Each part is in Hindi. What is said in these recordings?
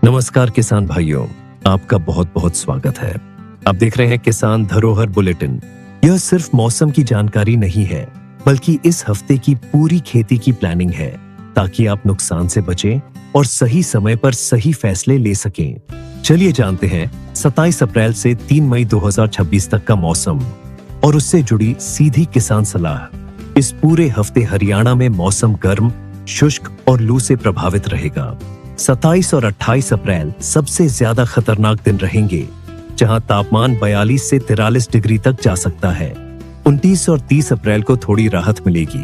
नमस्कार किसान भाइयों, आपका बहुत बहुत स्वागत है। आप देख रहे हैं किसान धरोहर बुलेटिन। यह सिर्फ मौसम की जानकारी नहीं है, बल्कि इस हफ्ते की पूरी खेती की प्लानिंग है, ताकि आप नुकसान से बचें और सही समय पर सही फैसले ले सकें। चलिए जानते हैं 27 अप्रैल से 3 मई 2026 तक का मौसम और उससे जुड़ी सीधी किसान सलाह। इस पूरे हफ्ते हरियाणा में मौसम गर्म, शुष्क और लू से प्रभावित रहेगा। 27 और 28 अप्रैल सबसे ज्यादा खतरनाक दिन रहेंगे, जहां तापमान 42 से 43 डिग्री तक जा सकता है। 29 और 30 अप्रैल को थोड़ी राहत मिलेगी।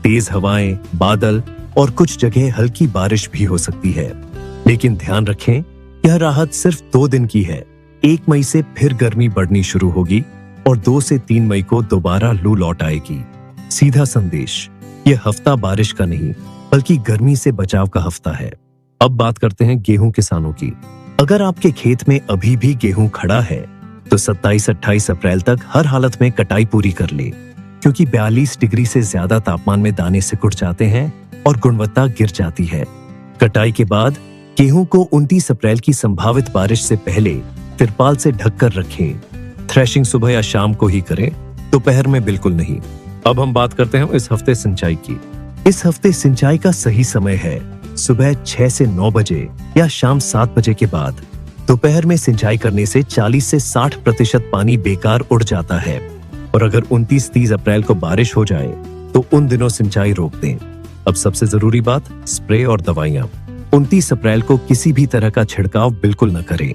तेज हवाएं, बादल और कुछ जगह हल्की बारिश भी हो सकती है। लेकिन ध्यान रखें, यह राहत सिर्फ 2 दिन की है। 1 मई से फिर गर्मी बढ़नी शुरू होगी और 2 से 3 मई को दोबारा लू लौट आएगी। सीधा संदेश, यह हफ्ता बारिश का नहीं, बल्कि गर्मी से बचाव का हफ्ता है। अब बात करते हैं गेहूं किसानों की। अगर आपके खेत में अभी भी गेहूं खड़ा है, तो 27-28 अप्रैल तक हर हालत में कटाई पूरी कर ले, क्योंकि 42 डिग्री से ज्यादा तापमान में दाने सिकुड़ जाते हैं और गुणवत्ता गिर जाती है। कटाई के बाद गेहूं को 29 अप्रैल की संभावित बारिश से पहले तिरपाल से ढककर रखें। थ्रेशिंग सुबह या शाम को ही करें, दोपहर में बिल्कुल नहीं। अब हम बात करते हैं इस हफ्ते सिंचाई की। इस हफ्ते सिंचाई का सही समय है सुबह 6 से 9 बजे या शाम 7 बजे के बाद। दोपहर में सिंचाई करने से 40 से 60% पानी बेकार उड़ जाता है। और अगर 29-30 अप्रैल को बारिश हो जाए तो उन दिनों सिंचाई रोक दें। अब सबसे जरूरी बात, स्प्रे और दवाइयां। 29 अप्रैल को किसी भी तरह का छिड़काव बिल्कुल न करें।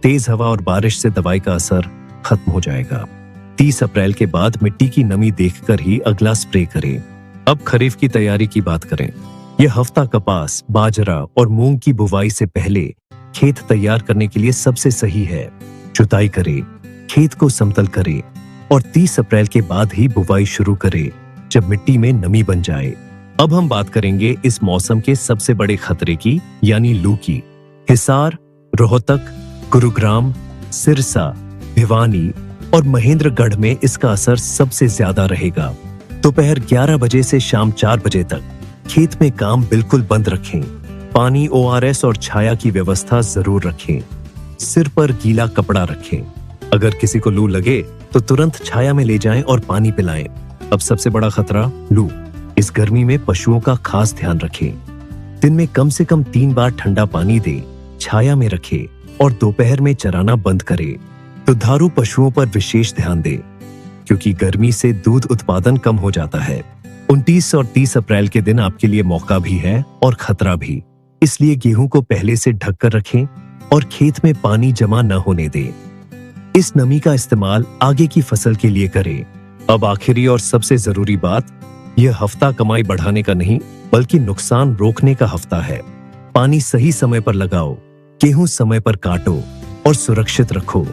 तेज हवा और बारिश से दवाई का असर खत्म हो जाएगा। 30 अप्रैल के बाद मिट्टी की नमी देखकर ही अगला स्प्रे करें। अब खरीफ की तैयारी की बात करें। यह हफ्ता कपास, बाजरा और मूंग की बुवाई से पहले खेत तैयार करने के लिए सबसे सही है। जुताई करें, खेत को समतल करें और 30 अप्रैल के बाद ही बुवाई शुरू करें, जब मिट्टी में नमी बन जाए। अब हम बात करेंगे इस मौसम के सबसे बड़े खतरे की, यानी लू की। हिसार, रोहतक, गुरुग्राम, सिरसा, भिवानी और महेंद्रगढ़ में इसका असर सबसे ज्यादा रहेगा। दोपहर 11 बजे से शाम 4 बजे तक खेत में काम बिल्कुल बंद रखें। पानी, ORS और छाया की व्यवस्था जरूर रखें। सिर पर गीला कपड़ा रखें। अगर किसी को लू लगे तो तुरंत छाया में ले जाएं और पानी पिलाएं। अब सबसे बड़ा खतरा, लू। इस गर्मी में पशुओं का खास ध्यान रखें। दिन में कम से कम 3 बार ठंडा पानी दें, छाया में रखें और दोपहर में चराना बंद करें। दुधारू पशुओं पर विशेष ध्यान दें, क्योंकि गर्मी से दूध उत्पादन कम हो जाता है। 29 और 30 अप्रैल के दिन आपके लिए मौका भी है और खतरा भी। इसलिए गेहूं को पहले से ढककर रखें और खेत में पानी जमा न होने दें। इस नमी का इस्तेमाल आगे की फसल के लिए करें। अब आखिरी और सबसे जरूरी बात, यह हफ्ता कमाई बढ़ाने का नहीं, बल्कि नुकसान रोकने का हफ्ता है। पानी सही समय पर लगाओ, गेहूं समय पर काटो और सुरक्षित रखो।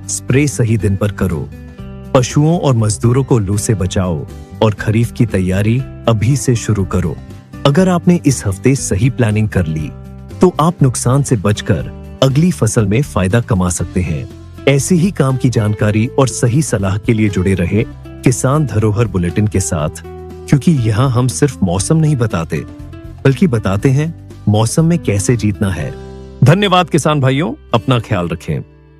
स्प्रे सही दिन पर करो। पशुओं और मजदूरों को लू से बचाओ और खरीफ की तैयारी अभी से शुरू करो। अगर आपने इस हफ्ते सही प्लानिंग कर ली, तो आप नुकसान से बचकर अगली फसल में फायदा कमा सकते हैं। ऐसी ही काम की जानकारी और सही सलाह के लिए जुड़े रहे किसान धरोहर बुलेटिन के साथ, क्योंकि यहाँ हम सिर्फ मौसम नहीं बताते, बल्कि बताते हैं मौसम में कैसे जीतना है। धन्यवाद किसान भाइयों, अपना ख्याल रखें।